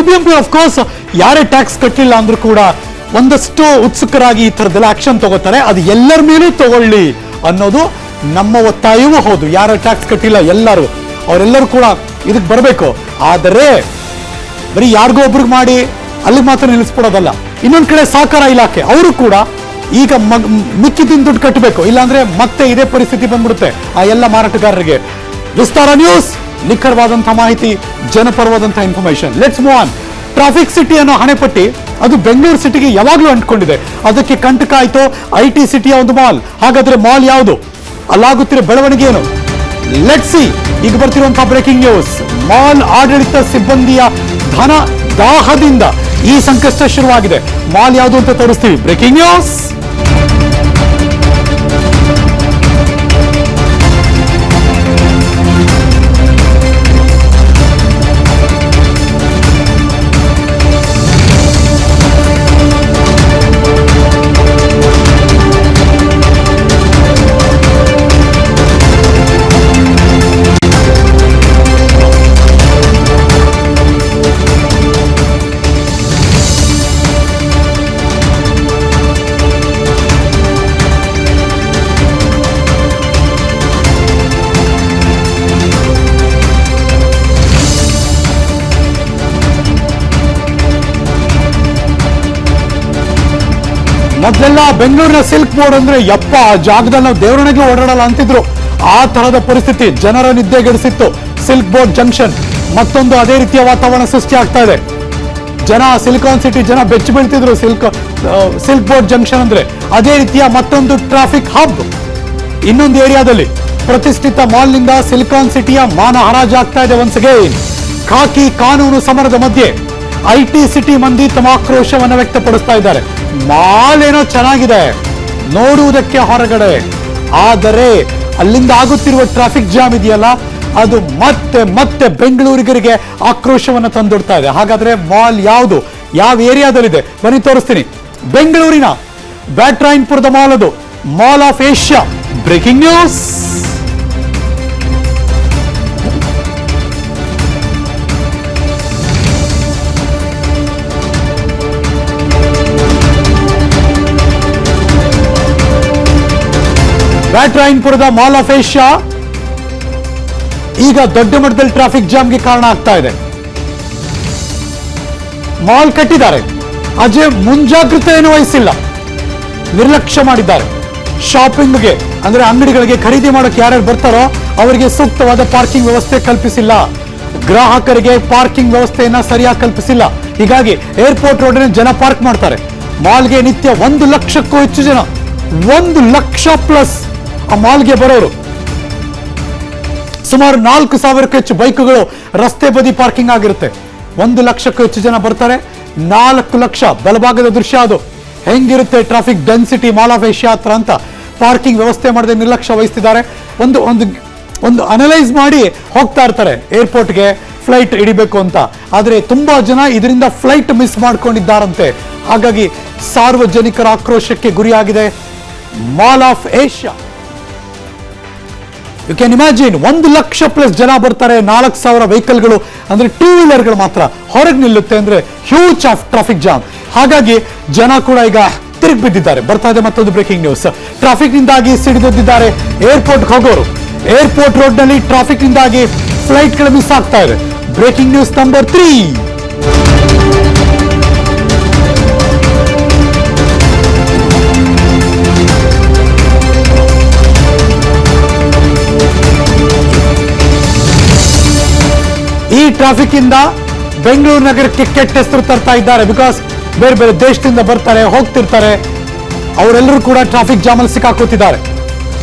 BBMP of course ಯಾರೇ tax ಕಟ್ಟಲಿಲ್ಲ ಅಂದ್ರೂ ಕೂಡ ಒಂದಷ್ಟು ಉತ್ಸುಕರಾಗಿ ಈ ಥರದ್ದೆಲ್ಲ ಆಕ್ಷನ್ ತಗೋತಾರೆ. ಅದು ಎಲ್ಲರ ಮೇಲೂ ತಗೊಳ್ಳಿ ಅನ್ನೋದು ನಮ್ಮ ಒತ್ತಾಯವೂ ಹೌದು. ಯಾರು ಟ್ಯಾಕ್ಸ್ ಕಟ್ಟಿಲ್ಲ ಎಲ್ಲರೂ ಅವರೆಲ್ಲರೂ ಕೂಡ ಇದಕ್ಕೆ ಬರಬೇಕು. ಆದರೆ ಬರೀ ಯಾರಿಗೋ ಒಬ್ರಿಗೆ ಮಾಡಿ ಅಲ್ಲಿಗೆ ಮಾತ್ರ ನಿಲ್ಲಿಸ್ಬಿಡೋದಲ್ಲ. ಇನ್ನೊಂದು ಕಡೆ ಸಹಕಾರ ಇಲಾಖೆ ಅವರು ಕೂಡ ಈಗ ಮಿಕ್ಕಿದ್ದಿನ ದುಡ್ಡು ಕಟ್ಟಬೇಕು, ಇಲ್ಲಾಂದ್ರೆ ಮತ್ತೆ ಇದೇ ಪರಿಸ್ಥಿತಿ ಬಂದ್ಬಿಡುತ್ತೆ ಆ ಎಲ್ಲ ಮಾರಾಟಗಾರರಿಗೆ. ವಿಸ್ತಾರ ನ್ಯೂಸ್, ನಿಖರವಾದಂತಹ ಮಾಹಿತಿ, ಜನಪರವಾದಂತಹ information. Let's move on. Traffic city ಅನ್ನೋ ಹಣೆಪಟ್ಟಿ ಅದು ಬೆಂಗಳೂರು ಸಿಟಿಗೆ ಯಾವಾಗಲೂ ಅಂಟ್ಕೊಂಡಿದೆ. ಅದಕ್ಕೆ ಕಂಟಕ ಆಯ್ತು IT ಸಿಟಿಯ ಒಂದು ಮಾಲ್. ಹಾಗಾದ್ರೆ ಮಾಲ್ ಯಾವುದು, ಅಲ್ಲಾಗುತ್ತಿರೋ ಬೆಳವಣಿಗೆ ಏನು? Let's see. ಈಗ ಬರ್ತಿರುವಂತಹ ಬ್ರೇಕಿಂಗ್ ನ್ಯೂಸ್. ಮಾಲ್ ಆಡಳಿತ ಸಿಬ್ಬಂದಿಯ ಧನ ದಾಹದಿಂದ ಈ ಸಂಕಷ್ಟ ಶುರುವಾಗಿದೆ. ಮಾಲ್ ಯಾವುದು ಅಂತ ತೋರಿಸ್ತೀವಿ. Breaking news. ಮೊದಲೆಲ್ಲ ಬೆಂಗಳೂರಿನ ಸಿಲ್ಕ್ ಬೋರ್ಡ್ ಅಂದ್ರೆ ಯಪ್ಪ ಆ ಜಾಗದಲ್ಲಿ ನಾವು ದೇವರಣಿಗೆ ಓಡಾಡಲ್ಲ ಅಂತಿದ್ರು. ಆ ತರಹದ ಪರಿಸ್ಥಿತಿ ಜನರ ನಿದ್ದೆಗೆಡಿಸಿತ್ತು ಸಿಲ್ಕ್ ಬೋರ್ಡ್ ಜಂಕ್ಷನ್. ಮತ್ತೊಂದು ಅದೇ ರೀತಿಯ ವಾತಾವರಣ ಸೃಷ್ಟಿ ಆಗ್ತಾ ಇದೆ. ಜನ ಸಿಲಿಕಾನ್ ಸಿಟಿ ಜನ ಬೆಚ್ಚಿ ಬೀಳ್ತಿದ್ರು ಸಿಲ್ಕ್ ಬೋರ್ಡ್ ಜಂಕ್ಷನ್ ಅಂದ್ರೆ. ಅದೇ ರೀತಿಯ ಮತ್ತೊಂದು ಟ್ರಾಫಿಕ್ ಹಬ್ ಇನ್ನೊಂದು ಏರಿಯಾದಲ್ಲಿ ಪ್ರತಿಷ್ಠಿತ ಮಾಲ್ನಿಂದ ಸಿಲಿಕಾನ್ ಸಿಟಿಯ ಮಾನ ಹರಾಜಾಗ್ತಾ ಇದೆ. ಒನ್ಸ್ ಅಗೈನ್ ಖಾಕಿ ಕಾನೂನು ಸಮರದ ಮಧ್ಯೆ IT ಸಿಟಿ ಮಂದಿ ತಮ್ಮ ಆಕ್ರೋಶವನ್ನು ವ್ಯಕ್ತಪಡಿಸ್ತಾ ಇದ್ದಾರೆ. ಮಾಲ್ ಏನೋ ಚೆನ್ನಾಗಿದೆ ನೋಡುವುದಕ್ಕೆ ಹೊರಗಡೆ, ಆದರೆ ಅಲ್ಲಿಂದ ಆಗುತ್ತಿರುವ ಟ್ರಾಫಿಕ್ ಜಾಮ್ ಇದೆಯಲ್ಲ ಅದು ಮತ್ತೆ ಮತ್ತೆ ಬೆಂಗಳೂರಿಗರಿಗೆ ಆಕ್ರೋಶವನ್ನು ತಂದೊಡ್ತಾ ಇದೆ. ಹಾಗಾದ್ರೆ ಮಾಲ್ ಯಾವುದು, ಯಾವ ಏರಿಯಾದಲ್ಲಿದೆ ಬನ್ನಿ ತೋರಿಸ್ತೀನಿ. ಬೆಂಗಳೂರಿನ ಬ್ಯಾಟ್ರಾಯನ್ಪುರದ ಮಾಲ್ ಅದು, mall of Asia. Breaking news. ಬ್ಯಾಟ್ರಾಯನ್ಪುರದ ಮಾಲ್ ಆಫ್ ಏಷ್ಯಾ ಈಗ ದೊಡ್ಡ ಮಟ್ಟದಲ್ಲಿ ಟ್ರಾಫಿಕ್ ಜಾಮ್ಗೆ ಕಾರಣ ಆಗ್ತಾ ಇದೆ. ಮಾಲ್ ಕಟ್ಟಿದ್ದಾರೆ, ಅಜೆ ಮುಂಜಾಗ್ರತೆಯನ್ನು ವಹಿಸಿಲ್ಲ, ನಿರ್ಲಕ್ಷ್ಯ ಮಾಡಿದ್ದಾರೆ. ಶಾಪಿಂಗ್ಗೆ ಅಂದ್ರೆ ಅಂಗಡಿಗಳಿಗೆ ಖರೀದಿ ಮಾಡೋಕೆ ಯಾರ್ಯಾರು ಬರ್ತಾರೋ ಅವರಿಗೆ ಸೂಕ್ತವಾದ ಪಾರ್ಕಿಂಗ್ ವ್ಯವಸ್ಥೆ ಕಲ್ಪಿಸಿಲ್ಲ. ಗ್ರಾಹಕರಿಗೆ ಪಾರ್ಕಿಂಗ್ ವ್ಯವಸ್ಥೆಯನ್ನ ಸರಿಯಾಗಿ ಕಲ್ಪಿಸಿಲ್ಲ. ಹೀಗಾಗಿ ಏರ್ಪೋರ್ಟ್ ರೋಡ್ ಜನ ಪಾರ್ಕ್ ಮಾಡ್ತಾರೆ. ಮಾಲ್ಗೆ ನಿತ್ಯ 1 ಲಕ್ಷಕ್ಕೂ ಹೆಚ್ಚು ಜನ, 1 ಲಕ್ಷ ಪ್ಲಸ್ ಆ ಮಾಲ್ಗೆ ಬರೋರು. ಸುಮಾರು 4,000ಕ್ಕೂ ಹೆಚ್ಚು ಬೈಕ್ಗಳು ರಸ್ತೆ ಬದಿ ಪಾರ್ಕಿಂಗ್ ಆಗಿರುತ್ತೆ. 1 ಲಕ್ಷಕ್ಕೂ ಹೆಚ್ಚು ಜನ ಬರ್ತಾರೆ, 4 ಲಕ್ಷ. ಬಲಭಾಗದ ದೃಶ್ಯ ಅದು. ಹೆಂಗಿರುತ್ತೆ traffic density mall of Asia ಹತ್ರ ಅಂತ. ಪಾರ್ಕಿಂಗ್ ವ್ಯವಸ್ಥೆ ಮಾಡದೆ ನಿರ್ಲಕ್ಷ್ಯ ವಹಿಸ್ತಿದ್ದಾರೆ. ಒಂದು ಅನಲೈಸ್ ಮಾಡಿ ಹೋಗ್ತಾ ಇರ್ತಾರೆ ಏರ್ಪೋರ್ಟ್ಗೆ ಫ್ಲೈಟ್ ಹಿಡಿಬೇಕು ಅಂತ. ಆದರೆ ತುಂಬಾ ಜನ ಇದರಿಂದ ಫ್ಲೈಟ್ ಮಿಸ್ ಮಾಡ್ಕೊಂಡಿದ್ದಾರಂತೆ. ಹಾಗಾಗಿ ಸಾರ್ವಜನಿಕರ ಆಕ್ರೋಶಕ್ಕೆ ಗುರಿಯಾಗಿದೆ mall of Asia. You can imagine 1 lakh plus ಜನ ಬರ್ತಾರೆ, 4,000 ವೆಹಿಕಲ್ಗಳು ಅಂದ್ರೆ 2 ವೀಲರ್ಗಳು ಮಾತ್ರ ಹೊರಗೆ ನಿಲ್ಲುತ್ತೆ ಅಂದ್ರೆ ಹ್ಯೂಜ್ ಟ್ರಾಫಿಕ್ ಜಾಮ್. ಹಾಗಾಗಿ ಜನ ಕೂಡ ಈಗ ತಿರುಗಿ ಬಿದ್ದಿದ್ದಾರೆ. ಬರ್ತಾ ಇದೆ ಮತ್ತೊಂದು ಬ್ರೇಕಿಂಗ್ ನ್ಯೂಸ್. ಟ್ರಾಫಿಕ್ ನಿಂದಾಗಿ ಸಿಡಿದೆದ್ದಿದ್ದಾರೆ ಏರ್ಪೋರ್ಟ್ ಹೋಗೋರು. ಏರ್ಪೋರ್ಟ್ ರೋಡ್ ನಲ್ಲಿ ಟ್ರಾಫಿಕ್ ನಿಂದಾಗಿ ಫ್ಲೈಟ್ ಗಳು ಮಿಸ್ ಆಗ್ತಾ ಇದೆ. Breaking news number 3. ಈ ಟ್ರಾಫಿಕ್ ಇಂದ ಬೆಂಗಳೂರು ನಗರಕ್ಕೆ ಕೆಟ್ಟ ಹೆಸರು ತರ್ತಾ ಇದ್ದಾರೆ. ಬಿಕಾಸ್ ಬೇರೆ ಬೇರೆ ದೇಶದಿಂದ ಬರ್ತಾರೆ, ಹೋಗ್ತಿರ್ತಾರೆ, ಅವರೆಲ್ಲರೂ ಕೂಡ ಟ್ರಾಫಿಕ್ ಜಾಮ್ ಅಲ್ಲಿ ಸಿಕ್ಕಾಕೋತಿದ್ದಾರೆ.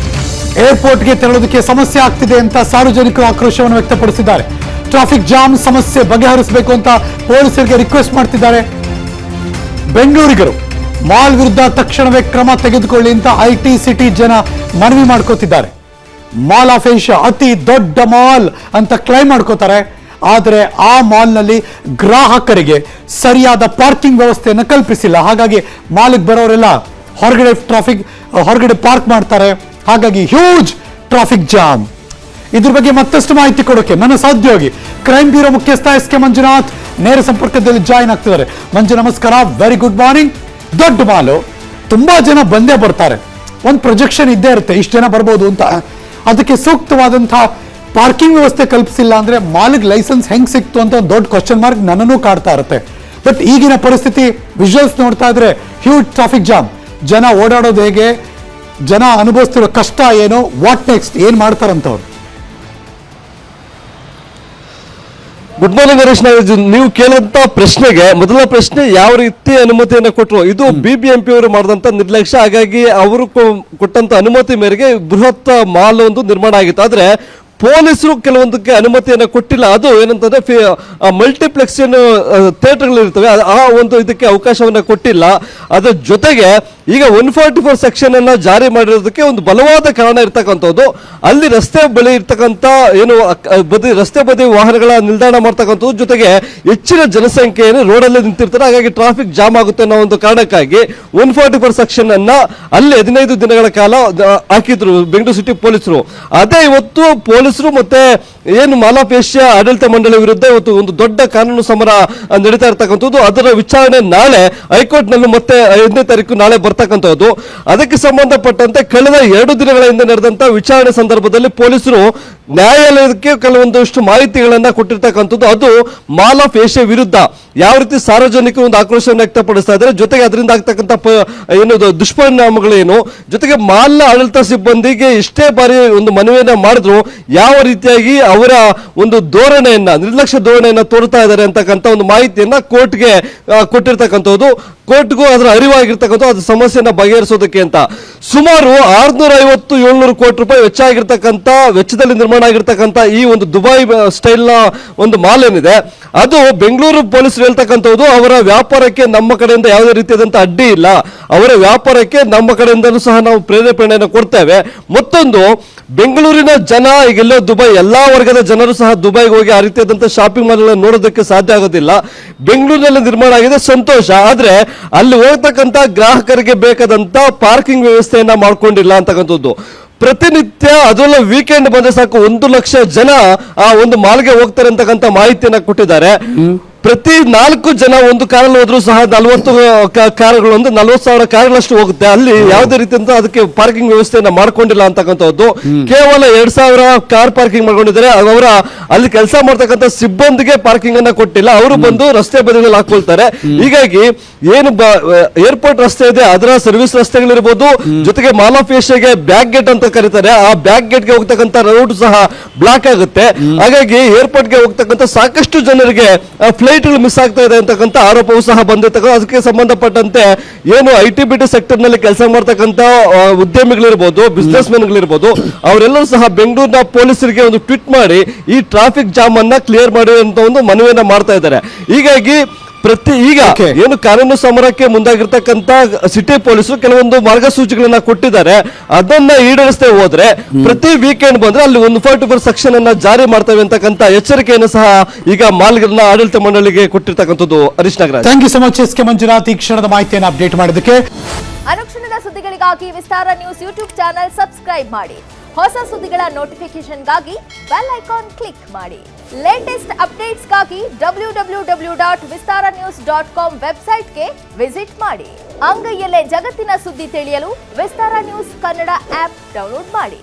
ಏರ್ಪೋರ್ಟ್ಗೆ ತೆರಳೋದಕ್ಕೆ ಸಮಸ್ಯೆ ಆಗ್ತಿದೆ ಅಂತ ಸಾರ್ವಜನಿಕರು ಆಕ್ರೋಶವನ್ನು ವ್ಯಕ್ತಪಡಿಸಿದ್ದಾರೆ. ಟ್ರಾಫಿಕ್ ಜಾಮ್ ಸಮಸ್ಯೆ ಬಗೆಹರಿಸಬೇಕು ಅಂತ ಪೊಲೀಸರಿಗೆ ರಿಕ್ವೆಸ್ಟ್ ಮಾಡ್ತಿದ್ದಾರೆ. ಬೆಂಗಳೂರಿಗರು ಮಾಲ್ ವಿರುದ್ಧ ತಕ್ಷಣವೇ ಕ್ರಮ ತೆಗೆದುಕೊಳ್ಳಿ ಅಂತ IT ಸಿಟಿ ಜನ ಮನವಿ ಮಾಡ್ಕೋತಿದ್ದಾರೆ. ಮಾಲ್ ಆಫ್ ಏಷ್ಯಾ ಅತಿ ದೊಡ್ಡ ಮಾಲ್ ಅಂತ ಕ್ಲೈಮ್ ಮಾಡ್ಕೋತಾರೆ. ಆದರೆ ಆ ಮಾಲ್ನಲ್ಲಿ ಗ್ರಾಹಕರಿಗೆ ಸರಿಯಾದ ಪಾರ್ಕಿಂಗ್ ವ್ಯವಸ್ಥೆಯನ್ನು ಕಲ್ಪಿಸಿಲ್ಲ. ಹಾಗಾಗಿ ಮಾಲ್ಗೆ ಬರೋರೆಲ್ಲ ಹೊರಗಡೆ ಪಾರ್ಕ್ ಮಾಡ್ತಾರೆ. ಹಾಗಾಗಿ ಹ್ಯೂಜ್ ಟ್ರಾಫಿಕ್ ಜಾಮ್. ಇದ್ರ ಬಗ್ಗೆ ಮತ್ತಷ್ಟು ಮಾಹಿತಿ ಕೊಡೋಕೆ ನನ್ನ ಸಹೋದ್ಯೋಗಿ ಕ್ರೈಮ್ ಬ್ಯೂರೋ ಮುಖ್ಯಸ್ಥ SK ಮಂಜುನಾಥ್ ನೇರ ಸಂಪರ್ಕದಲ್ಲಿ ಜಾಯಿನ್ ಆಗ್ತಿದ್ದಾರೆ. ಮಂಜು ನಮಸ್ಕಾರ, ವೆರಿ ಗುಡ್ ಮಾರ್ನಿಂಗ್. ದೊಡ್ಡ ಮಾಲು, ತುಂಬಾ ಜನ ಬಂದೇ ಬರ್ತಾರೆ, ಒಂದು ಪ್ರೊಜೆಕ್ಷನ್ ಇದ್ದೇ ಇರುತ್ತೆ, ಇಷ್ಟು ಜನ ಬರ್ಬೋದು ಅಂತ. ಅದಕ್ಕೆ ಸೂಕ್ತವಾದಂತಹ ಪಾರ್ಕಿಂಗ್ ವ್ಯವಸ್ಥೆ ಕಲ್ಪಿಸಿಲ್ಲ ಅಂದ್ರೆ ಮಾಲ್ಗೆ ಲೈಸೆನ್ಸ್ ಹೆಂಗ್ ಸಿಕ್ತು ಅಂತ ಒಂದು ದೊಡ್ಡ ಕ್ವಶನ್ ಮಾರ್ಕ್ ನನ್ನನ್ನು ಕಾಡ್ತಾ ಇರುತ್ತೆ. ಬಟ್ ಈಗಿನ ಪರಿಸ್ಥಿತಿ ವಿಜುವಲ್ಸ್ ನೋಡ್ತಾ ಇದ್ರೆ ಹ್ಯೂಜ್ ಟ್ರಾಫಿಕ್ ಜಾಮ್. ಜನ ಓಡಾಡೋದು ಹೇಗೆ, ಜನ ಅನುಭವಿಸ್ತಿರೋ ಕಷ್ಟ ಏನು, ವಾಟ್ ನೆಕ್ಸ್ಟ್, ಏನ್ ಮಾಡ್ತಾರಂತವ್ರು? Good morning Harish Nagaraj. ನೀವು ಕೇಳುವಂತ ಪ್ರಶ್ನೆಗೆ ಮೊದಲ ಪ್ರಶ್ನೆ, ಯಾವ ರೀತಿ ಅನುಮತಿಯನ್ನು ಕೊಟ್ಟರು? ಇದು BBMP ಅವರು ಮಾಡಿದಂತ ನಿರ್ಲಕ್ಷ್ಯ. ಹಾಗಾಗಿ ಅವರು ಕೊಟ್ಟಂತ ಅನುಮತಿ ಮೇರೆಗೆ ಬೃಹತ್ ಮಾಲ್ ಒಂದು ನಿರ್ಮಾಣ ಆಗಿತ್ತು. ಆದ್ರೆ ಪೊಲೀಸರು ಕೆಲವೊಂದಕ್ಕೆ ಅನುಮತಿಯನ್ನು ಕೊಟ್ಟಿಲ್ಲ. ಅದು ಏನಂತಂದ್ರೆ ಮಲ್ಟಿಪ್ಲೆಕ್ಸ್ ಏನು ಥಿಯೇಟರ್ಗಳು ಇರ್ತವೆ ಆ ಒಂದು ಇದಕ್ಕೆ ಅವಕಾಶವನ್ನ ಕೊಟ್ಟಿಲ್ಲ. ಅದರ ಜೊತೆಗೆ ಈಗ 144 ಸೆಕ್ಷನ್ ಅನ್ನ ಜಾರಿ ಮಾಡಿರೋದಕ್ಕೆ ಒಂದು ಬಲವಾದ ಕಾರಣ ಇರ್ತಕ್ಕಂಥದ್ದು, ಅಲ್ಲಿ ರಸ್ತೆ ಬಳಿ ಇರ್ತಕ್ಕಂಥ ಏನು ರಸ್ತೆ ಬದಿ ವಾಹನಗಳ ನಿಲ್ದಾಣ ಮಾಡ್ತಕ್ಕಂಥದ್ದು, ಜೊತೆಗೆ ಹೆಚ್ಚಿನ ಜನಸಂಖ್ಯೆಯನ್ನು ರೋಡಲ್ಲಿ ನಿಂತಿರ್ತಾರೆ. ಹಾಗಾಗಿ ಟ್ರಾಫಿಕ್ ಜಾಮ್ ಆಗುತ್ತೆ ಅನ್ನೋ ಒಂದು ಕಾರಣಕ್ಕಾಗಿ 144 ಸೆಕ್ಷನ್ ಅನ್ನ ಅಲ್ಲಿ 15 ದಿನಗಳ ಕಾಲ ಹಾಕಿದ್ರು ಬೆಂಗಳೂರು ಸಿಟಿ ಪೊಲೀಸರು. ಅದೇ ಇವತ್ತು ಪೊಲೀಸರು ಮತ್ತೆ ಏನು ಮಾಲ್ ಆಫ್ ಏಷ್ಯಾ ಆಡಳಿತ ಮಂಡಳಿ ವಿರುದ್ಧ ಇವತ್ತು ಒಂದು ದೊಡ್ಡ ಕಾನೂನು ಸಮರ ನಡೀತಾ ಇರ್ತಕ್ಕಂಥದ್ದು. ಅದರ ವಿಚಾರಣೆ ನಾಳೆ ಹೈಕೋರ್ಟ್ ನಲ್ಲಿ ಮತ್ತೆ 5ನೇ ತಾರೀಕು ನಾಳೆ ಬರ್ತಕ್ಕಂಥದ್ದು. ಅದಕ್ಕೆ ಸಂಬಂಧಪಟ್ಟಂತೆ ಕಳೆದ 2 ದಿನಗಳ ಹಿಂದೆ ನಡೆದಂತ ವಿಚಾರಣೆ ಸಂದರ್ಭದಲ್ಲಿ ಪೊಲೀಸರು ನ್ಯಾಯಾಲಯಕ್ಕೆ ಕೆಲವೊಂದಷ್ಟು ಮಾಹಿತಿಗಳನ್ನ ಕೊಟ್ಟಿರ್ತಕ್ಕಂಥದ್ದು. ಅದು ಮಾಲ್ ಆಫ್ ಏಷ್ಯಾ ವಿರುದ್ಧ ಯಾವ ರೀತಿ ಸಾರ್ವಜನಿಕರು ಒಂದು ಆಕ್ರೋಶವನ್ನು ವ್ಯಕ್ತಪಡಿಸ್ತಾ ಇದ್ದಾರೆ, ಜೊತೆಗೆ ಅದರಿಂದ ಆಗ್ತಕ್ಕಂಥ ಏನು ದುಷ್ಪರಿಣಾಮಗಳೇನು, ಜೊತೆಗೆ ಮಾಲ್ನ ಆಡಳಿತ ಸಿಬ್ಬಂದಿಗೆ ಎಷ್ಟೇ ಬಾರಿ ಒಂದು ಮನವಿಯನ್ನ ಮಾಡಿದ್ರು ಯಾವ ರೀತಿಯಾಗಿ ಅವರ ಒಂದು ಧೋರಣೆಯನ್ನ, ನಿರ್ಲಕ್ಷ್ಯ ಧೋರಣೆಯನ್ನ ತೋರ್ತಾ ಇದ್ದಾರೆ ಅಂತಕ್ಕಂಥ ಒಂದು ಮಾಹಿತಿಯನ್ನ ಕೋರ್ಟ್ಗೆ ಕೊಟ್ಟಿರ್ತಕ್ಕಂಥದ್ದು. ಕೋರ್ಟ್ಗೂ ಅದರ ಅರಿವಾಗಿರ್ತಕ್ಕಂಥ ಅದು ಸಮಸ್ಯೆಯನ್ನ ಬಗೆಹರಿಸೋದಕ್ಕೆ ಅಂತ ಸುಮಾರು 650-700 ಕೋಟಿ ರೂಪಾಯಿ ವೆಚ್ಚ ಆಗಿರ್ತಕ್ಕಂಥ ವೆಚ್ಚದಲ್ಲಿ ನಿರ್ಮಾಣ ಆಗಿರ್ತಕ್ಕಂಥ ಈ ಒಂದು ದುಬೈ ಸ್ಟೈಲ್ ನ ಒಂದು ಮಾಲ್ ಏನಿದೆ, ಅದು ಬೆಂಗಳೂರು ಪೊಲೀಸರು ಹೇಳ್ತಕ್ಕಂಥದ್ದು ಅವರ ವ್ಯಾಪಾರಕ್ಕೆ ನಮ್ಮ ಕಡೆಯಿಂದ ಯಾವುದೇ ರೀತಿಯಾದಂತಹ ಅಡ್ಡಿ ಇಲ್ಲ, ಅವರ ವ್ಯಾಪಾರಕ್ಕೆ ನಮ್ಮ ಕಡೆಯಿಂದಲೂ ಸಹ ನಾವು ಪ್ರೇರೇಪಣೆಯನ್ನು ಕೊಡ್ತೇವೆ. ಮತ್ತೊಂದು, ಬೆಂಗಳೂರಿನ ಜನ ಈಗೆಲ್ಲೋ ದುಬೈ, ಎಲ್ಲಾ ವರ್ಗದ ಜನರು ಸಹ ದುಬೈಗೆ ಹೋಗಿ ಆ ರೀತಿಯಾದಂತಹ ಶಾಪಿಂಗ್ ಮಾಲ್ ನೋಡೋದಕ್ಕೆ ಸಾಧ್ಯ ಆಗೋದಿಲ್ಲ. ಬೆಂಗಳೂರಿನಲ್ಲಿ ನಿರ್ಮಾಣ ಆಗಿದೆ, ಸಂತೋಷ. ಆದ್ರೆ ಅಲ್ಲಿ ಹೋಗ್ತಕ್ಕಂಥ ಗ್ರಾಹಕರಿಗೆ ಬೇಕಾದಂತ ಪಾರ್ಕಿಂಗ್ ವ್ಯವಸ್ಥೆಯನ್ನ ಮಾಡ್ಕೊಂಡಿಲ್ಲ ಅಂತಕ್ಕಂಥದ್ದು. ಪ್ರತಿನಿತ್ಯ ಅದರಲ್ಲೂ ವೀಕೆಂಡ್ ಬಂದ್ರೆ ಸಾಕು 1 ಲಕ್ಷ ಜನ ಆ ಒಂದು ಮಾಲ್ಗೆ ಹೋಗ್ತಾರೆ ಅಂತಕ್ಕಂಥ ಮಾಹಿತಿಯನ್ನ ಕೊಟ್ಟಿದ್ದಾರೆ. ಪ್ರತಿ 4 ಜನ ಒಂದು ಕಾರಲ್ಲಿ ಹೋದ್ರು ಸಹ 40 ಕಾರುಗಳು, ಒಂದು 40,000 ಕಾರುಗಳಷ್ಟು ಹೋಗುತ್ತೆ. ಅಲ್ಲಿ ಯಾವುದೇ ರೀತಿಯಿಂದ ಅದಕ್ಕೆ ಪಾರ್ಕಿಂಗ್ ವ್ಯವಸ್ಥೆಯನ್ನ ಮಾಡ್ಕೊಂಡಿಲ್ಲ ಅಂತಕ್ಕಂಥದ್ದು. ಕೇವಲ 2,000 ಕಾರ್ ಪಾರ್ಕಿಂಗ್ ಮಾಡ್ಕೊಂಡಿದ್ದಾರೆ. ಅವರ ಅಲ್ಲಿ ಕೆಲಸ ಮಾಡ್ತಕ್ಕಂಥ ಸಿಬ್ಬಂದಿಗೆ ಪಾರ್ಕಿಂಗ್ ಅನ್ನ ಕೊಟ್ಟಿಲ್ಲ, ಅವರು ಬಂದು ರಸ್ತೆ ಬದಿಗಳಲ್ಲಿ ಹಾಕೊಳ್ತಾರೆ. ಹೀಗಾಗಿ ಏನು ಏರ್ಪೋರ್ಟ್ ರಸ್ತೆ ಇದೆ ಅದರ ಸರ್ವಿಸ್ ರಸ್ತೆಗಳಿರ್ಬೋದು, ಜೊತೆಗೆ ಮಾಲ್ ಆಫ್ ಏಷ್ಯಾಗೆ ಬ್ಯಾಕ್ ಗೇಟ್ ಅಂತ ಕರೀತಾರೆ, ಆ ಬ್ಯಾಕ್ ಗೇಟ್ಗೆ ಹೋಗ್ತಕ್ಕಂಥ ರೋಡ್ ಸಹ ಬ್ಲಾಕ್ ಆಗುತ್ತೆ. ಹಾಗಾಗಿ ಏರ್ಪೋರ್ಟ್ಗೆ ಹೋಗ್ತಕ್ಕಂಥ ಸಾಕಷ್ಟು ಜನರಿಗೆ ಫ್ಲೈಟ್ ಮಿಸ್ ಆಗ್ತಾ ಇದೆ ಅಂತಕ್ಕಂಥ ಆರೋಪವೂ ಸಹ ಬಂದಿರ್ತಕ್ಕಂಥ. ಅದಕ್ಕೆ ಸಂಬಂಧಪಟ್ಟಂತೆ ಏನು IT-BT ಸೆಕ್ಟರ್ ನಲ್ಲಿ ಕೆಲಸ ಮಾಡ್ತಕ್ಕಂಥ ಉದ್ಯಮಿಗಳಿರ್ಬೋದು, ಬಿಸ್ನೆಸ್ ಮೆನ್ಗಳಿರ್ಬೋದು, ಅವರೆಲ್ಲರೂ ಸಹ ಬೆಂಗಳೂರಿನ ಪೊಲೀಸರಿಗೆ ಒಂದು ಟ್ವೀಟ್ ಮಾಡಿ ಈ ಟ್ರಾಫಿಕ್ ಜಾಮ್ ಅನ್ನ ಕ್ಲಿಯರ್ ಮಾಡಿ ಅಂತ ಒಂದು ಮನವಿಯನ್ನ ಮಾಡ್ತಾ ಇದ್ದಾರೆ. ಹೀಗಾಗಿ ಈಗ ಏನು ಕಾನೂನು ಸಮರಕ್ಕೆ ಮುಂದಾಗಿರ್ತಕ್ಕಂಥ ಸಿಟಿ ಪೊಲೀಸರು ಕೆಲವೊಂದು ಮಾರ್ಗಸೂಚಿಗಳನ್ನ ಕೊಟ್ಟಿದ್ದಾರೆ. ಅದನ್ನ ಈಡೇರಿಸದೆ ಹೋದ್ರೆ ಪ್ರತಿ ವೀಕೆಂಡ್ ಬಂದ್ರೆ ಅಲ್ಲಿ 144 ಸೆಕ್ಷನ್ ಅನ್ನ ಜಾರಿ ಮಾಡ್ತೇವೆ ಅಂತಕ್ಕಂಥ ಎಚ್ಚರಿಕೆಯನ್ನು ಸಹ ಈಗ ಮಾಲ್ಗಳನ್ನ ಆಡಳಿತ ಮಂಡಳಿಗೆ ಕೊಟ್ಟಿರ್ತಕ್ಕಂಥದ್ದು. Harish Nagaraj, thank you so much S K Manjunath, ಈ ಕ್ಷಣದ ಮಾಹಿತಿಯನ್ನು ಅಪ್ಡೇಟ್ ಮಾಡೋದಕ್ಕೆ. ಅನುಕ್ಷಣದ ಸುದ್ದಿಗಳಿಗಾಗಿ Vistara news YouTube channel subscribe ಮಾಡಿ. ಹೊಸ ಸುದ್ದಿಗಳ ನೋಟಿಫಿಕೇಶನ್ಗಾಗಿ ಬೆಲ್ ಐಕಾನ್ ಕ್ಲಿಕ್ ಮಾಡಿ. ಲೇಟೆಸ್ಟ್ ಅಪ್ಡೇಟ್ಸ್ಗಾಗಿ www.vistaranews.com ವೆಬ್ಸೈಟ್ಗೆ ವಿಸಿಟ್ ಮಾಡಿ. ಅಂಗೈಯಲ್ಲೇ ಜಗತ್ತಿನ ಸುದ್ದಿ ತಿಳಿಯಲು Vistara news Kannada app download ಮಾಡಿ.